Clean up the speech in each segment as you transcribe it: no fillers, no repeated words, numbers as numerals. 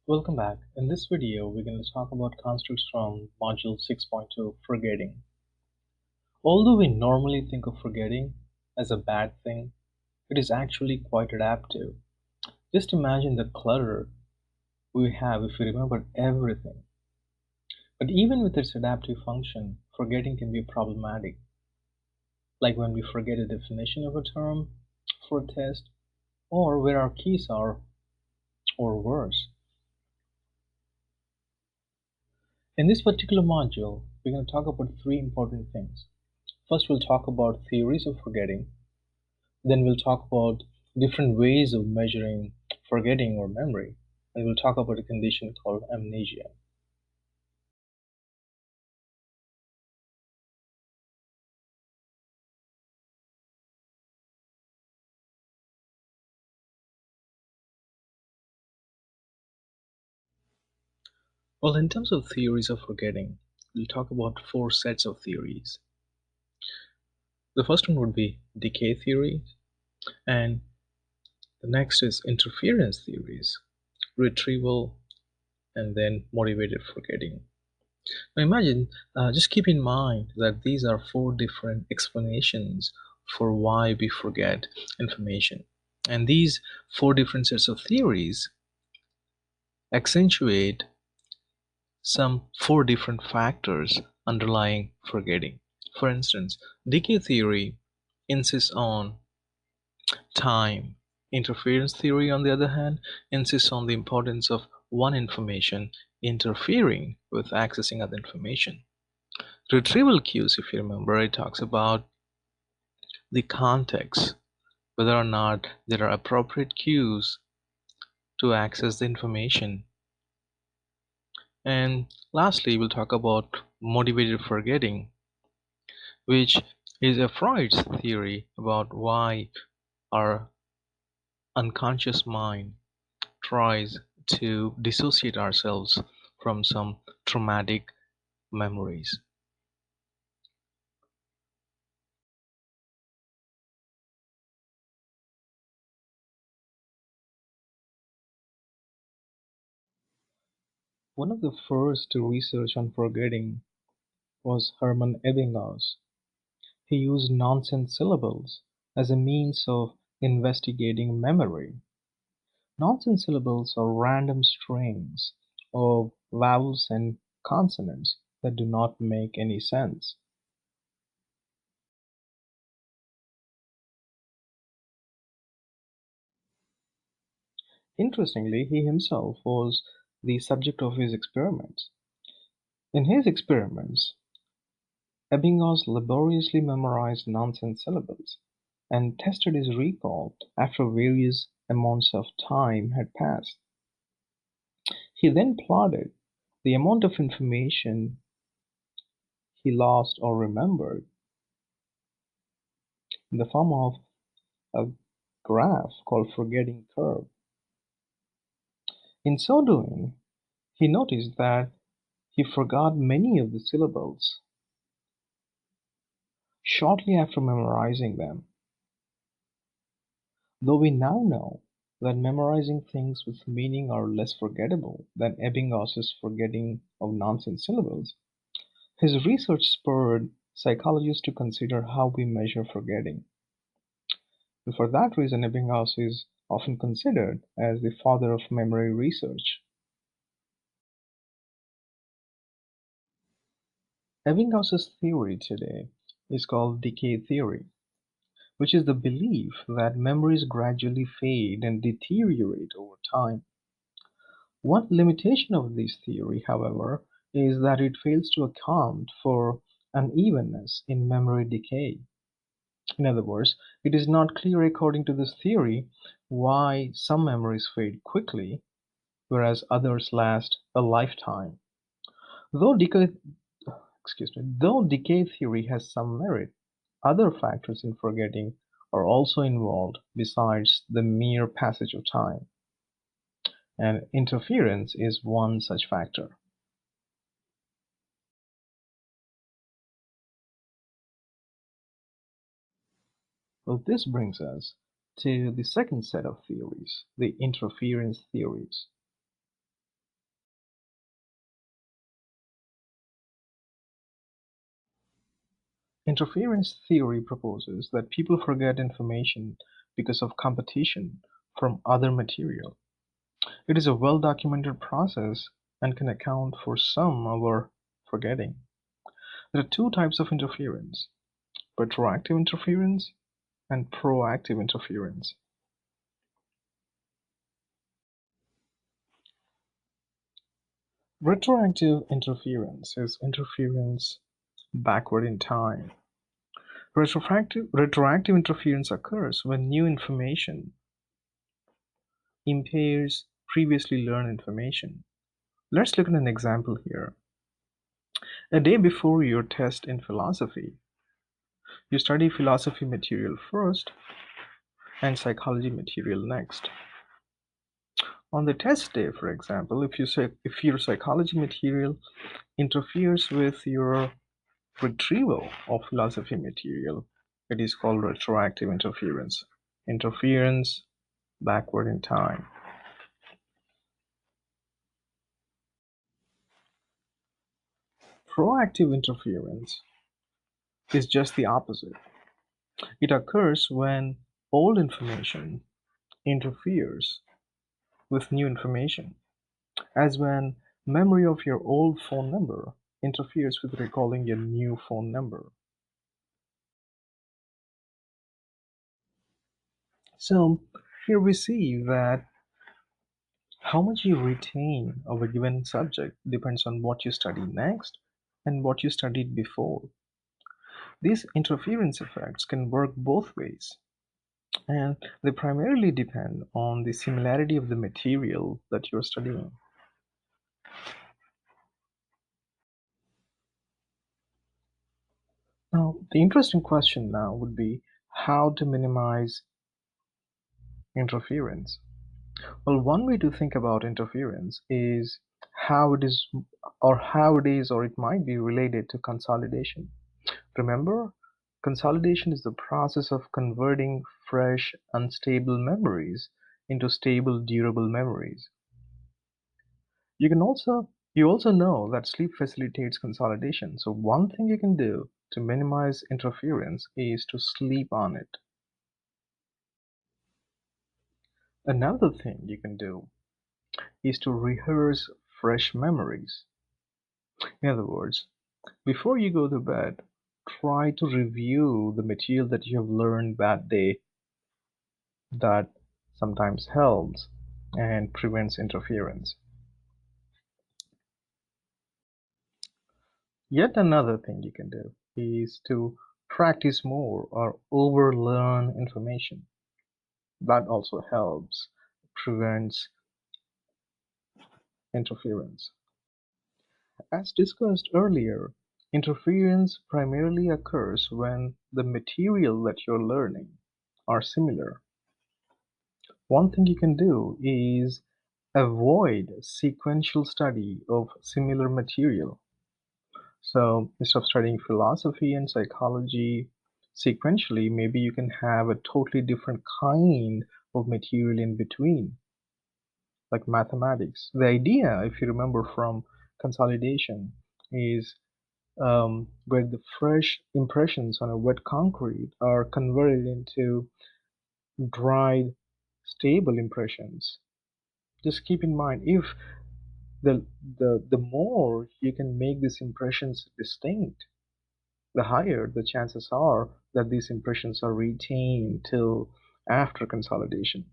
Welcome back. In this video, we're going to talk about constructs from Module 6.2, forgetting. Although we normally think of forgetting as a bad thing, it is actually quite adaptive. Just imagine the clutter we have if we remember everything. But even with its adaptive function, forgetting can be problematic. Like when we forget a definition of a term for a test, or where our keys are, or worse. In this particular module, we're going to talk about three important things. First, we'll talk about theories of forgetting. Then we'll talk about different ways of measuring forgetting or memory. And we'll talk about a condition called amnesia. Well, in terms of theories of forgetting, we'll talk about four sets of theories. The first one would be decay theory, and the next is interference theories, retrieval, and then motivated forgetting. Now imagine, just keep in mind that these are four different explanations for why we forget information. And these four different sets of theories accentuate some four different factors underlying forgetting. For instance, decay theory insists on time. Interference theory, on the other hand, insists on the importance of one information interfering with accessing other information. Retrieval cues, if you remember, it talks about the context, whether or not there are appropriate cues to access the information. And lastly, we'll talk about motivated forgetting, which is a Freud's theory about why our unconscious mind tries to dissociate ourselves from some traumatic memories. One of the first to research on forgetting was Hermann Ebbinghaus. He used nonsense syllables as a means of investigating memory. Nonsense syllables are random strings of vowels and consonants that do not make any sense. Interestingly, he himself was the subject of his experiments. In his experiments, Ebbinghaus laboriously memorized nonsense syllables and tested his recall after various amounts of time had passed. He then plotted the amount of information he lost or remembered in the form of a graph called forgetting curve. In so doing, he noticed that he forgot many of the syllables shortly after memorizing them. Though we now know that memorizing things with meaning are less forgettable than Ebbinghaus's forgetting of nonsense syllables, his research spurred psychologists to consider how we measure forgetting. And for that reason, Ebbinghaus is often considered as the father of memory research. Ebbinghaus's theory today is called decay theory, which is the belief that memories gradually fade and deteriorate over time. One limitation of this theory, however, is that it fails to account for unevenness in memory decay. In other words, it is not clear according to this theory why some memories fade quickly, whereas others last a lifetime. Though decay, though decay theory has some merit, other factors in forgetting are also involved besides the mere passage of time, and interference is one such factor. Well, this brings us to the second set of theories, the interference theories. Interference theory proposes that people forget information because of competition from other material. It is a well-documented process and can account for some of our forgetting. There are two types of interference: retroactive interference and proactive interference. Retroactive interference is interference backward in time. Retroactive interference occurs when new information impairs previously learned information. Let's look at an example here. A day before your test in philosophy, you study philosophy material first and psychology material next. On the test day, for example, if your psychology material interferes with your retrieval of philosophy material, it is called retroactive interference. Interference backward in time. Proactive interference is just the opposite. It occurs when old information interferes with new information, as when memory of your old phone number interferes with recalling your new phone number. So here we see that how much you retain of a given subject depends on what you study next and what you studied before. These interference effects can work both ways, and they primarily depend on the similarity of the material that you're studying. Now, the interesting question now would be how to minimize interference. Well, one way to think about interference is how it is, or it might be related to consolidation. Remember, consolidation is the process of converting fresh, unstable memories into stable, durable memories. You also know that sleep facilitates consolidation. So one thing you can do to minimize interference is to sleep on it. Another thing you can do is to rehearse fresh memories. In other words, before you go to bed, try to review the material that you have learned that day. That sometimes helps and prevents interference. Yet another thing you can do is to practice more or overlearn information. That also helps, prevents interference. As discussed earlier, interference primarily occurs when the material that you're learning are similar. One thing you can do is avoid sequential study of similar material. So instead of studying philosophy and psychology sequentially, maybe you can have a totally different kind of material in between, like mathematics. The idea, if you remember from consolidation, is where the fresh impressions on a wet concrete are converted into dried, stable impressions. Just keep in mind, if the more you can make these impressions distinct, the higher the chances are that these impressions are retained till after consolidation.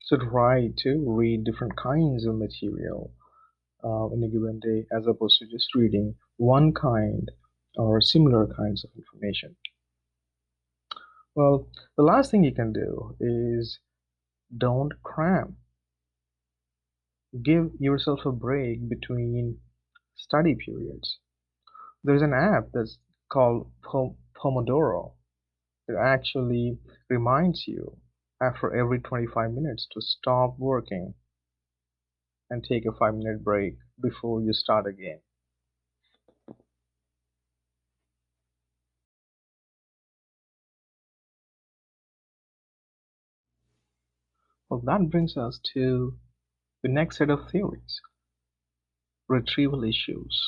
So try to read different kinds of material in a given day as opposed to just reading one kind or similar kinds of information. Well, the last thing you can do is don't cram. Give yourself a break between study periods. There's an app that's called Pomodoro. It actually reminds you after every 25 minutes to stop working and take a 5-minute break before you start again. Well, that brings us to the next set of theories: retrieval issues.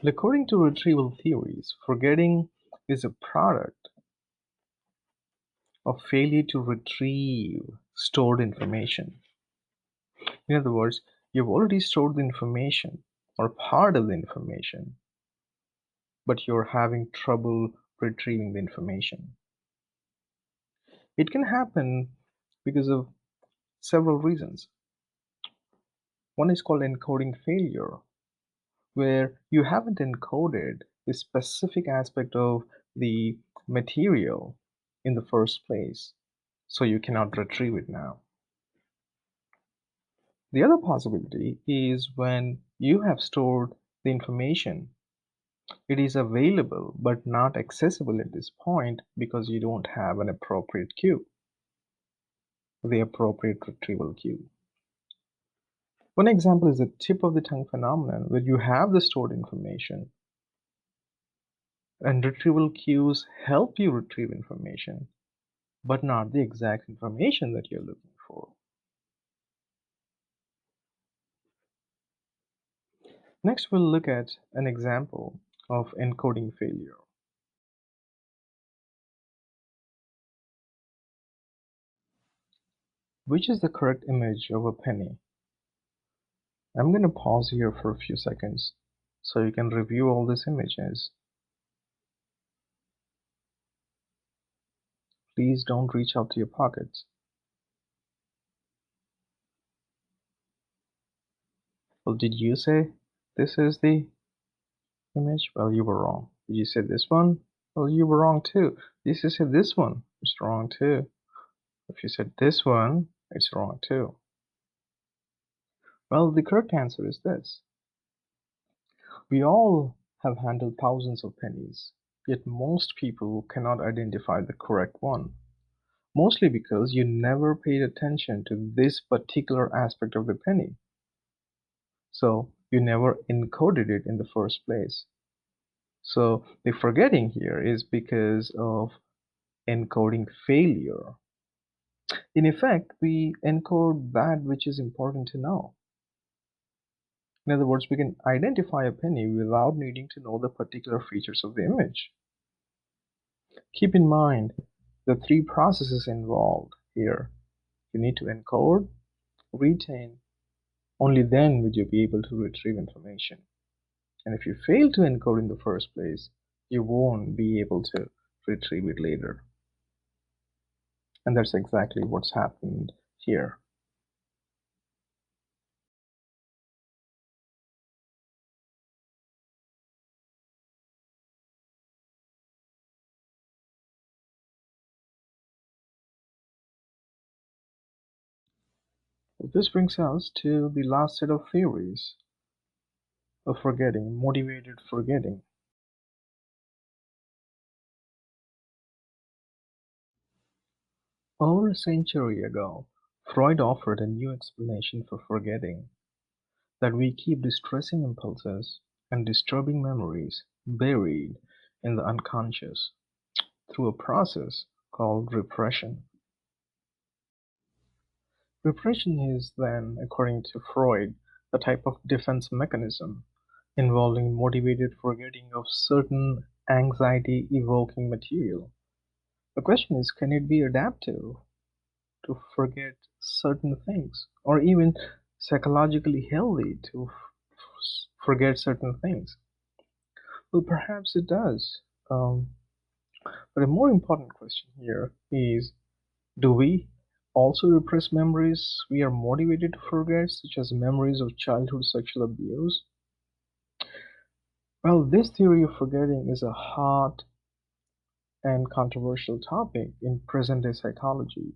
Well, according to retrieval theories, forgetting is a product of failure to retrieve stored information. In other words, you've already stored the information or part of the information, but you're having trouble retrieving the information. It can happen because of several reasons. One is called encoding failure, where you haven't encoded a specific aspect of the material in the first place, so you cannot retrieve it now. The other possibility is when you have stored the information, it is available but not accessible at this point because you don't have an appropriate queue, the appropriate retrieval queue. One example is the tip of the tongue phenomenon, where you have the stored information and retrieval queues help you retrieve information, but not the exact information that you're looking for. Next, we'll look at an example of encoding failure. Which is the correct image of a penny? I'm going to pause here for a few seconds so you can review all these images. Please don't reach out to your pockets. Well, did you say this is the image? Well, you were wrong. Did you say this one? Well, you were wrong too. Did you say this one? It's wrong too. If you said this one, it's wrong too. Well, the correct answer is this. We all have handled thousands of pennies, yet most people cannot identify the correct one. Mostly because you never paid attention to this particular aspect of the penny. So you never encoded it in the first place. So the forgetting here is because of encoding failure. In effect, we encode that which is important to know. In other words, we can identify a penny without needing to know the particular features of the image. Keep in mind the three processes involved here. You need to encode, retain, only then would you be able to retrieve information. And if you fail to encode in the first place, you won't be able to retrieve it later. And that's exactly what's happened here. Well, this brings us to the last set of theories of forgetting, motivated forgetting. Over a century ago, Freud offered a new explanation for forgetting, that we keep distressing impulses and disturbing memories buried in the unconscious through a process called repression. Repression is then, according to Freud, a type of defense mechanism involving motivated forgetting of certain anxiety evoking material. The question is, can it be adaptive to forget certain things, or even psychologically healthy to forget certain things? Well, perhaps it does. But a more important question here is, do we also repress memories we are motivated to forget, such as memories of childhood sexual abuse? Well, this theory of forgetting is a hot and controversial topic in present day psychology,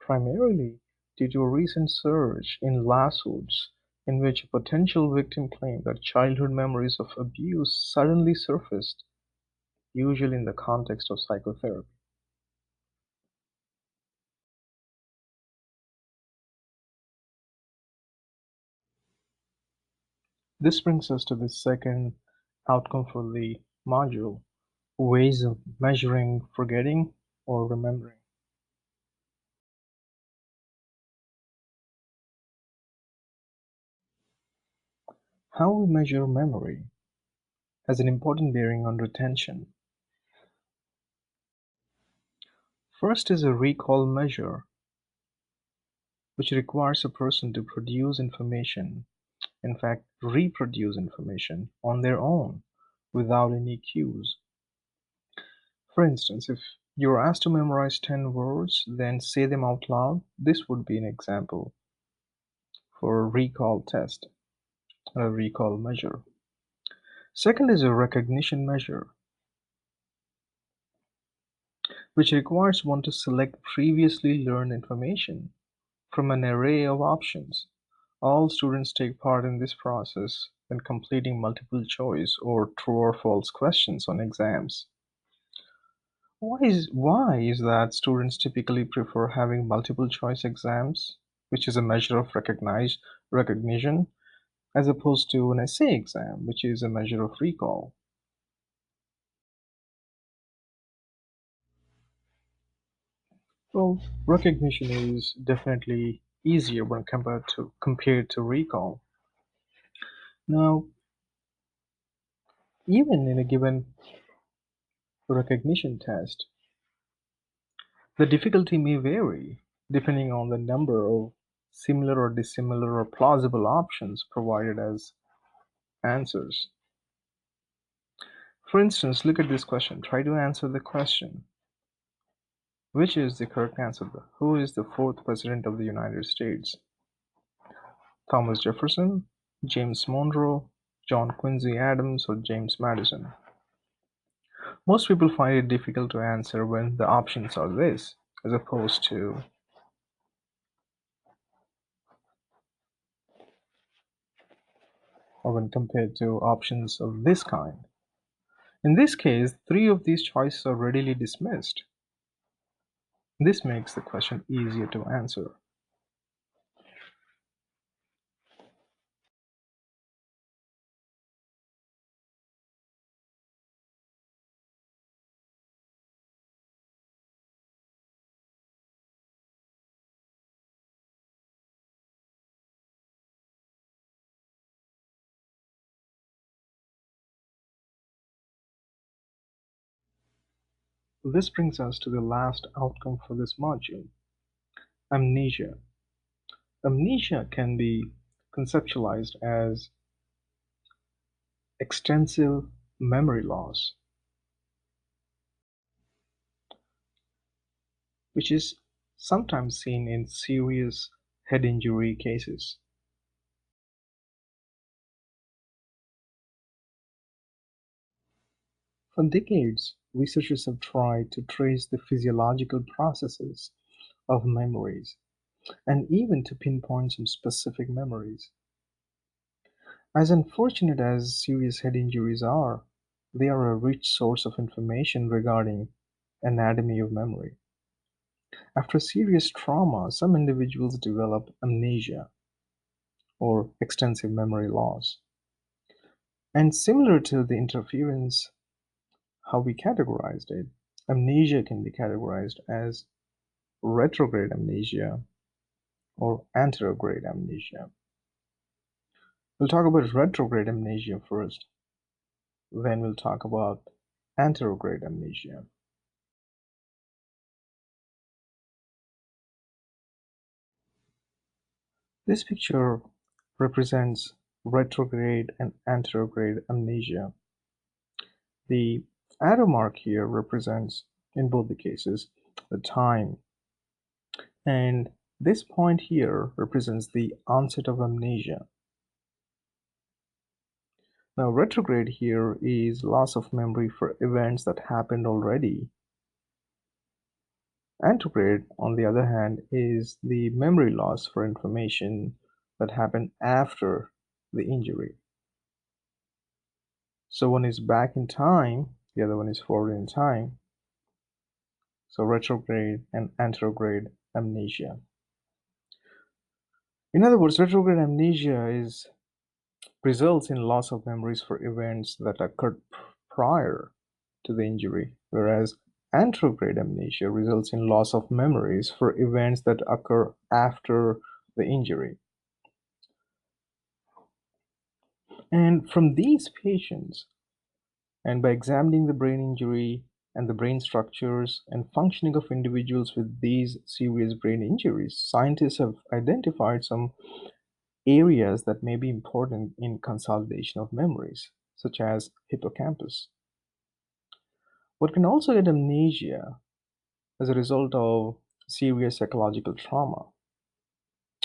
primarily due to a recent surge in lawsuits in which a potential victim claimed that childhood memories of abuse suddenly surfaced, usually in the context of psychotherapy. This brings us to the second outcome for the module: ways of measuring forgetting or remembering. How we measure memory. has an important bearing on retention. First is a recall measure, which requires a person to produce information, in fact, reproduce information on their own without any cues. For instance, if you're asked to memorize 10 words, then say them out loud, this would be an example for a recall test, a recall measure. Second is a recognition measure, which requires one to select previously learned information from an array of options. All students take part in this process when completing multiple choice or true or false questions on exams. Why is that students typically prefer having multiple choice exams, which is a measure of recognition, as opposed to an essay exam, which is a measure of recall? Well, recognition is definitely easier when compared to recall. Now, even in a given recognition test, the difficulty may vary depending on the number of similar or dissimilar or plausible options provided as answers. For instance, look at this question. Try to answer the question. Which is the correct answer? Who is the fourth president of the United States? Thomas Jefferson, James Monroe, John Quincy Adams, or James Madison? Most people find it difficult to answer when the options are this, as opposed to or when compared to options of this kind. In this case, three of these choices are readily dismissed. This makes the question easier to answer. This brings us to the last outcome for this module, amnesia. Amnesia can be conceptualized as extensive memory loss, which is sometimes seen in serious head injury cases. For decades, researchers have tried to trace the physiological processes of memories and even to pinpoint some specific memories. As unfortunate as serious head injuries are, they are a rich source of information regarding anatomy of memory. After serious trauma, some individuals develop amnesia or extensive memory loss. And similar to the interference, how we categorized it, amnesia can be categorized as retrograde amnesia or anterograde amnesia. We'll talk about retrograde amnesia first, then we'll talk about anterograde amnesia. This picture represents retrograde and anterograde amnesia. The arrow mark here represents, in both the cases, the time, and this point here represents the onset of amnesia. Now, retrograde here is loss of memory for events that happened already. Antegrade, on the other hand, is the memory loss for information that happened after the injury. So one is back in time, the other one is forward in time. So retrograde and anterograde amnesia. In other words, retrograde amnesia results in loss of memories for events that occurred prior to the injury, whereas anterograde amnesia results in loss of memories for events that occur after the injury. And from these patients, And by examining the brain injury and the brain structures and functioning of individuals with these serious brain injuries, scientists have identified some areas that may be important in consolidation of memories, such as hippocampus. One can also get amnesia as a result of serious psychological trauma.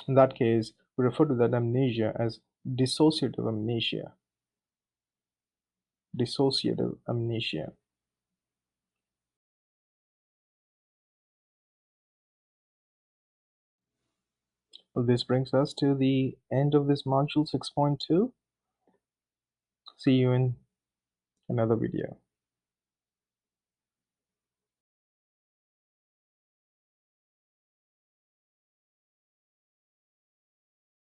In that case, we refer to that amnesia as dissociative amnesia. Dissociative amnesia. Well, this brings us to the end of this module 6.2. See you in another video.